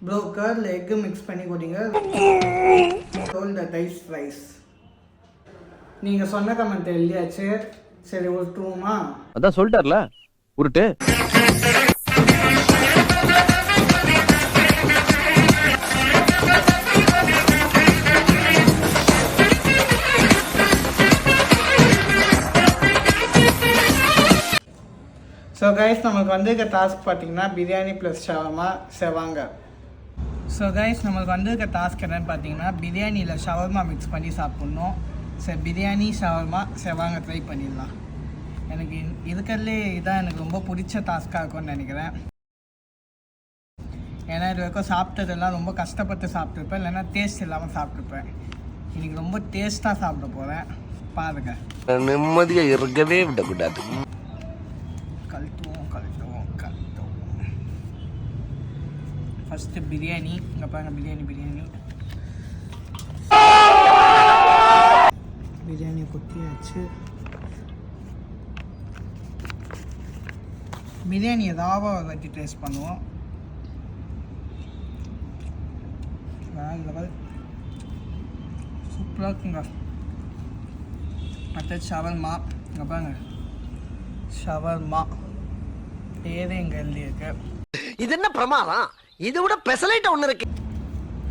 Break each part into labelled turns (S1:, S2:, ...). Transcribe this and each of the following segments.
S1: Bro கர்ல egg mix பண்ணி கொடுங்க. Role the rise rice. நீங்கள் சொன்ன கமெண்ட் எழுதியாச்சு. சரி விட்டுருவோமா?
S2: அதான் சொல்லிட்டார்ல உருட்டு.
S1: ஸோ கைஸ் நம்மளுக்கு வந்திருக்க டாஸ்க் பார்த்தீங்கன்னா பிரியாணி ப்ளஸ் ஷவர்மா செவாங்க. ஸோ கைஸ் நம்மளுக்கு வந்திருக்க டாஸ்க் என்னென்னு பார்த்தீங்கன்னா பிரியாணியில் ஷவர்மா மிக்ஸ் பண்ணி சாப்பிட்ணும். சரி பிரியாணி ஷவர்மா செவாங்க ட்ரை பண்ணிடலாம். எனக்கு இருக்கிறதுலே இதான் எனக்கு ரொம்ப பிடிச்ச டாஸ்க்காக இருக்கும்னு நினைக்கிறேன். ஏன்னா இது வரைக்கும் சாப்பிட்டதெல்லாம் ரொம்ப கஷ்டப்பட்டு சாப்பிட்ருப்பேன், இல்லைன்னா டேஸ்ட் இல்லாமல் சாப்பிட்ருப்பேன். இன்றைக்கி ரொம்ப டேஸ்ட்டாக சாப்பிட போகிறேன், பாருங்க.
S3: நிம்மதியாக இருக்கவே விடக்கூடாது.
S1: ஃபஸ்ட்டு பிரியாணி. இங்கே பாருங்க பிரியாணி குத்தியாச்சு. பிரியாணி ஏதாவது வச்சு டேஸ்ட் பண்ணுவோம். சூப்பராக இருக்குங்க. அடுத்தது ஷவர்மா. இங்கே பாருங்க ஷவர்மா பேரே இங்கே எழுதியிருக்கு.
S3: இது என்ன பிரமாதம்? இதை விட பெசலைட் ஒன்று இருக்கு.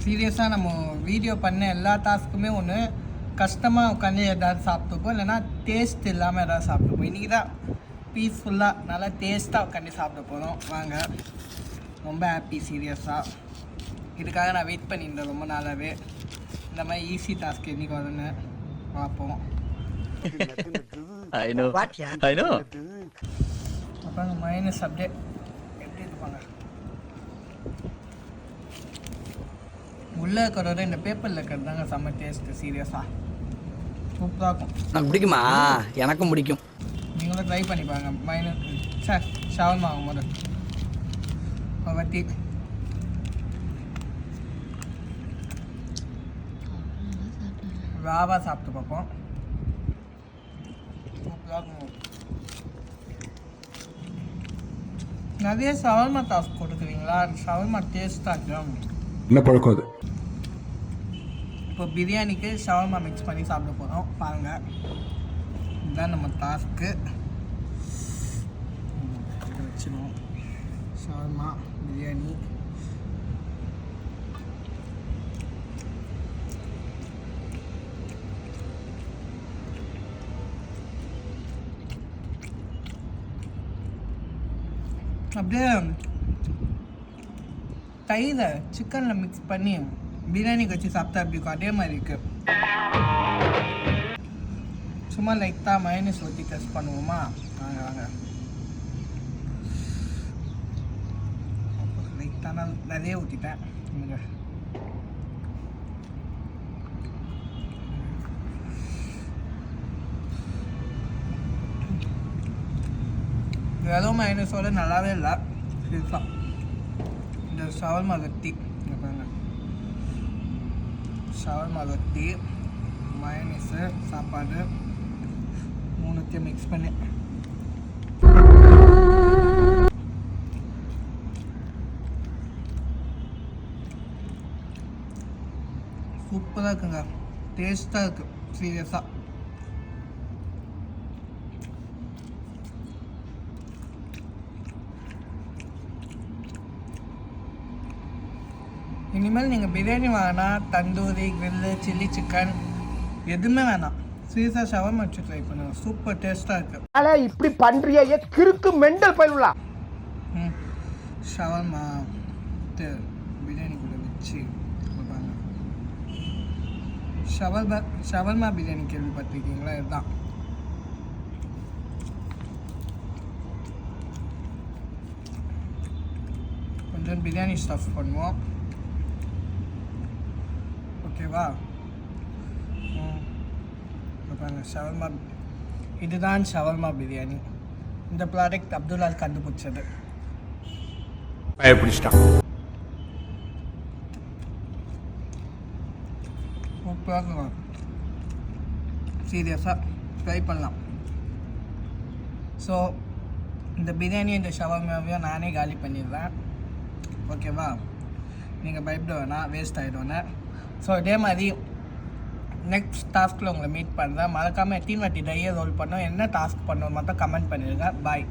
S1: சீரியஸாக நம்ம வீடியோ பண்ண எல்லா டாஸ்க்குமே ஒன்று கஷ்டமாக உட்காந்து ஏதாவது சாப்பிட்டுப்போம், இல்லைனா டேஸ்ட் இல்லாமல் ஏதாவது சாப்பிட்டுப்போம். இன்றைக்கி தான் பீஸ்ஃபுல்லாக நல்லா டேஸ்ட்டாக உட்காந்து சாப்பிட போகிறோம். வாங்க, ரொம்ப ஹாப்பி சீரியஸாக. இதுக்காக நான் வெயிட் பண்ணியிருந்தேன் ரொம்ப நாளாகவே. இந்த மாதிரி ஈஸி டாஸ்க் இன்றைக்கி வரும்னு பார்ப்போம். அப்புறம் மைனஸ் அப்படியே எப்படி இருப்பாங்க உள்ளே இருக்கிறத இந்த பேப்பரில் இருக்கிறதாங்க செம்ம டேஸ்ட்டு. சீரியஸாக சூப்பராக இருக்கும்.
S4: எனக்கு பிடிக்குமா? எனக்கும் பிடிக்கும்.
S1: நீங்களும் ட்ரை பண்ணி பாருங்க. மைனஸ் சார் ஷவர்மா ஆகும் போது வட்டி ராவாக சாப்பிட்டு பார்ப்போம். சூப்பராக இருக்கும். நிறைய ஷவர்மா டாஸ்க் கொடுக்குறீங்களா? ஷவர்மா டேஸ்ட்டாக இருக்கும்.
S5: என்ன பழக்கம் அது?
S1: இப்போ பிரியாணிக்கு ஷவர்மா மிக்ஸ் பண்ணி சாப்பிட போகிறோம், பாருங்கள். இதுதான் நம்ம டாஸ்க்கு. வச்சிடும் ஷவர்மா பிரியாணி. அப்படியே தயிரை சிக்கனில் மிக்ஸ் பண்ணி பிரியாணிக்கு வச்சு சாப்பிட்டா அப்படி இருக்கும், அதே மாதிரி இருக்குது. சும்மா லைட்டாக மைனஸ் ஊற்றி டெஸ்ட் பண்ணுவோமா? வாங்க லைட்டாக நான் நிறைய ஊற்றிட்டேன். வெறும் மைனஸோட நல்லாவே இல்லை. சீரியஸாக இந்த ஷவர்மா ரொட்டி ஷவர்மா ரொட்டி மயனீஸு சாப்பாடு மூணுத்தையும் மிக்ஸ் பண்ணி சூப்பராக இருக்குங்க. டேஸ்ட்டாக இருக்குது சீரியஸாக. இனிமேல் நீங்கள் பிரியாணி வேணாம், தந்தூரி, கிரில்லு, சில்லி சிக்கன் எதுவுமே வேணாம், சீரியஸாக ஷவர்மா வச்சு ட்ரை பண்ணுங்க. சூப்பர் டேஸ்ட்டாக இருக்குது.
S3: இப்படி பண்றியா? கிறுக்கு மெண்டல் பயிலுலா.
S1: ஷவர்மா பிரியாணி கூட வச்சு ஷவர்மா பிரியாணி கேள்விப்பட்டிருக்கீங்களா? இதுதான். கொஞ்சம் பிரியாணி ஸ்டஃப் பண்ணுவோம், ஓகேவா? ஷவர்மா, இதுதான் ஷவர்மா பிரியாணி. இந்த ப்ராடக்ட் அப்துல்லால் கண்டுபிடிச்சது. சீரியஸாக ட்ரை பண்ணலாம். ஸோ இந்த பிரியாணி இந்த ஷவர்மாவையும் நானே காலி பண்ணிடுறேன், ஓகேவா? நீங்கள் பயப்பட வேணாம், வேஸ்ட் ஆகிடும்னு. ஸோ இதே மாதிரி நெக்ஸ்ட் டாஸ்கில் உங்களை மீட் பண்ணுறேன். மறக்காமல் எத்தனை வாட்டி டையை ரோல் பண்ணோம், என்ன டாஸ்க் பண்ணணும் மட்டும் கமெண்ட் பண்ணிடுங்க. பாய்.